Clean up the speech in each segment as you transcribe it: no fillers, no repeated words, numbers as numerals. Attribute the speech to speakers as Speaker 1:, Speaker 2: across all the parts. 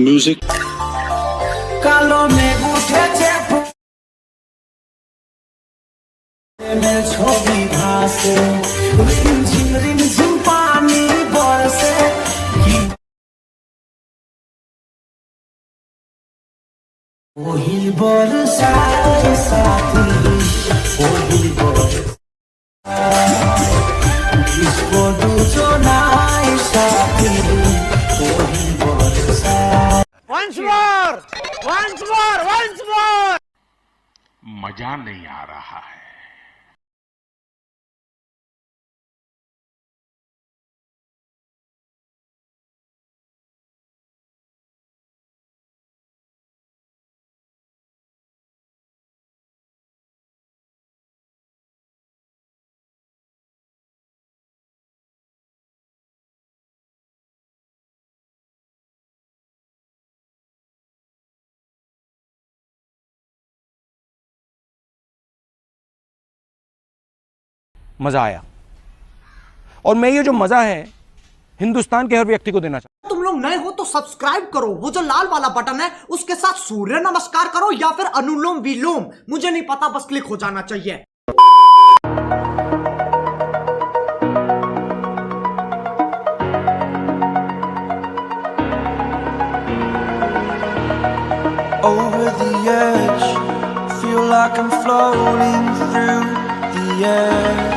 Speaker 1: Music.
Speaker 2: কালো মেঘ উঠেছে ছবি ভাসে রিমঝিম রিমঝিম পানি বরসে ওহি বরসাত সাথী ওহি বরসাত इसको दूजो नाई साथी ओही बरसात
Speaker 3: Once more!
Speaker 4: मजा नहीं आ रहा है।
Speaker 3: मजा आया और मैं ये जो मजा है हिंदुस्तान के हर व्यक्ति को देना चाहता हूं।
Speaker 5: तुम लोग नए हो तो सब्सक्राइब करो, वो जो लाल वाला बटन है उसके साथ सूर्य नमस्कार करो या फिर अनुलोम विलोम, मुझे नहीं पता, बस क्लिक हो जाना चाहिए।
Speaker 2: Over the edge, feel like I'm floating through the air.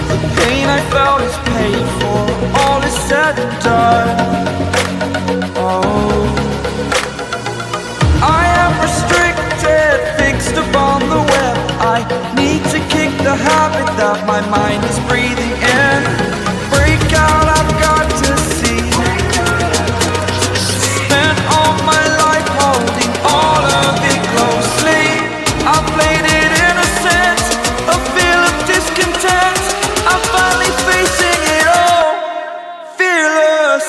Speaker 2: The pain I felt is paid for, all is said and done. Oh, I am restricted, fixed upon the web. I need to kick the habit that my mind is breathing in. Break out, I've got to see. Spent all my life holding all of it closely. I played it innocent, a feel of discontent. I'm finally facing it all, fearless.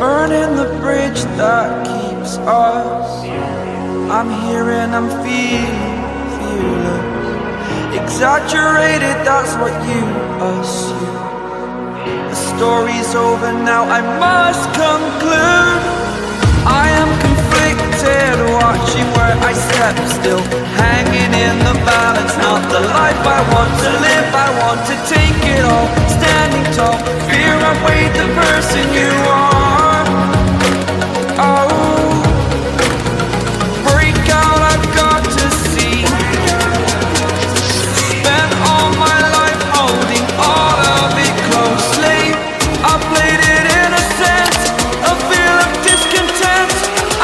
Speaker 2: Burning the bridge that keeps us. I'm here and I'm feeling fearless. Exaggerated, that's what you assume. The story's over now, I must conclude. I am conflicted, watching where I step still, hanging in the balance. Not the life I want to live, I want to take it all. Standing tall, fear I weighed the person you are. Oh, break out, I've got to see. Spent all my life holding all of it closely. I played it innocent, a feel of discontent.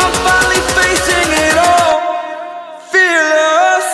Speaker 2: I'm finally facing it all, fearless.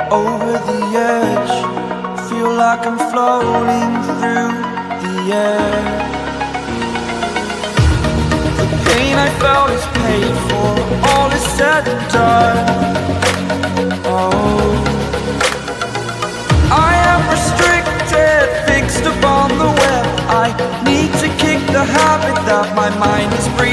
Speaker 2: Over the edge, feel like I'm floating through the air. The pain I felt is paid for, all is said and done. Oh, the habit that my mind is breathing.